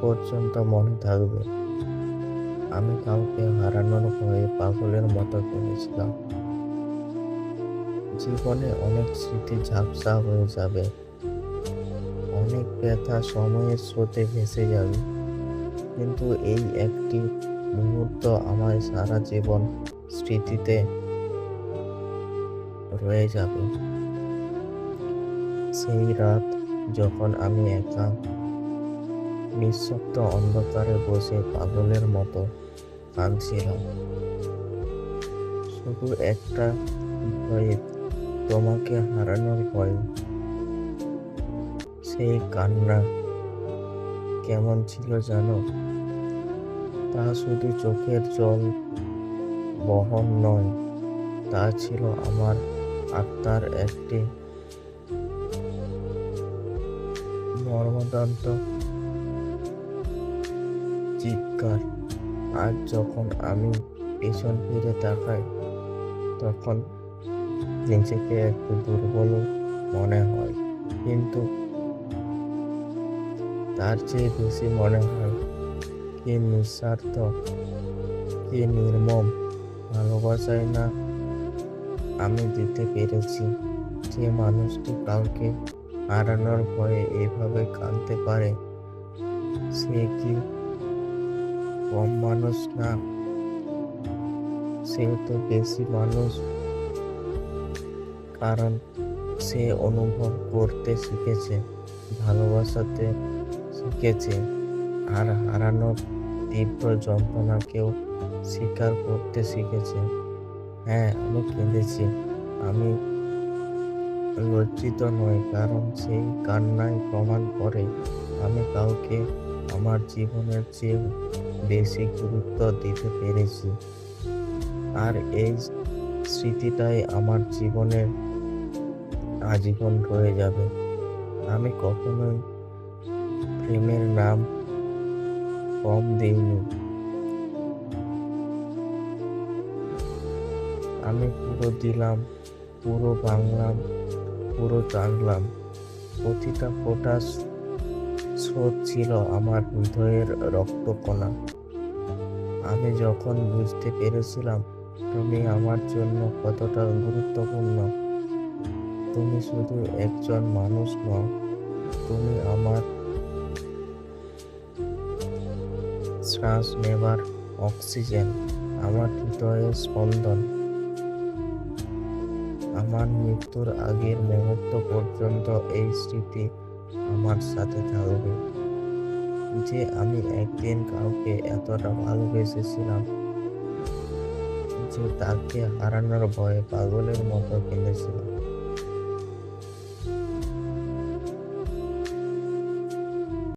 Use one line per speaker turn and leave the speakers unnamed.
পর্যন্ত মনে থাকবে। আমি কাউকে হারানোর ভয়ে পাগলের মতো কেঁদেছিলাম। জীবনে অনেক স্মৃতি ঝাপসা হয়ে যাবে, অনেক ব্যথা সময়ের স্রোতে ভেসে যাবে, কিন্তু এই একটি মুহূর্ত আমায় সারা জীবন স্মৃতিতে রয়ে যাবে। সেই রাত যখন আমি একা নিঃশব্দ অন্ধকারে বসে পাগলের মতো কাঁদছিলাম, শুধু একটা ভয়ে, তোমাকে হারানোর ভয়ে। সেই কান্না কেমন ছিল জানো? তা শুধু চোখের জল বহন নয়, তা ছিল আমার আত্মার একটি মর্মদান্ত চিৎকার। আজ যখন আমি পেছন ফিরে তাকাই, তখন নিজেকে একটু দুর্বল মনে হয়, কিন্তু তার চেয়ে বেশি মনে হয় কি নিঃস্বার্থ, কি নির্মম ভালোবাসায় না আমি দিতে পেরেছি। যে মানুষটি কাউকে হারানোর ভয়ে এভাবে কাঁদতে পারে, সে কি কম মানুষ না? সে তো বেশি মানুষ, কারণ সে অনুভব করতে শিখেছে, ভালোবাসাতে শিখেছে, আর হারানোর তীব্র যন্ত্রণাকেও স্বীকার করতে শিখেছে। হ্যাঁ, আমি কেঁদেছি, আমি লজ্জিত নই, কারণ সেই কান্নাই প্রমাণ করে আমি কাউকে আমার জীবনের চেয়ে বেশি গুরুত্ব দিতে পেরেছি। আর এই স্মৃতিটাই আমার জীবনের আজীবন রয়ে যাবে। আমি কখনোই প্রেমের নাম কম দিইনি। আমি পুরো দিলাম, পুরো বাংলাম, পুরো টানলাম। প্রতিটা ফোঁটা স্রোত ছিল আমার হৃদয়ের রক্তকণা। আমি যখন বুঝতে পেরেছিলাম তুমি আমার জন্য কতটা গুরুত্বপূর্ণ, তুমি শুধু একজন মানুষ নও, তুমি আমার শ্বাস নেবার অক্সিজেন, আমার হৃদয়ের স্পন্দন। আমার মৃত্যুর আগের মুহূর্ত পর্যন্ত এই স্মৃতি আমার সাথে থাকবে, যে আমি একদিন কাউকে এতটা ভালোবেসেছিলাম যে তাকে হারানোর ভয়ে পাগলের মতো কেঁদেছিলাম।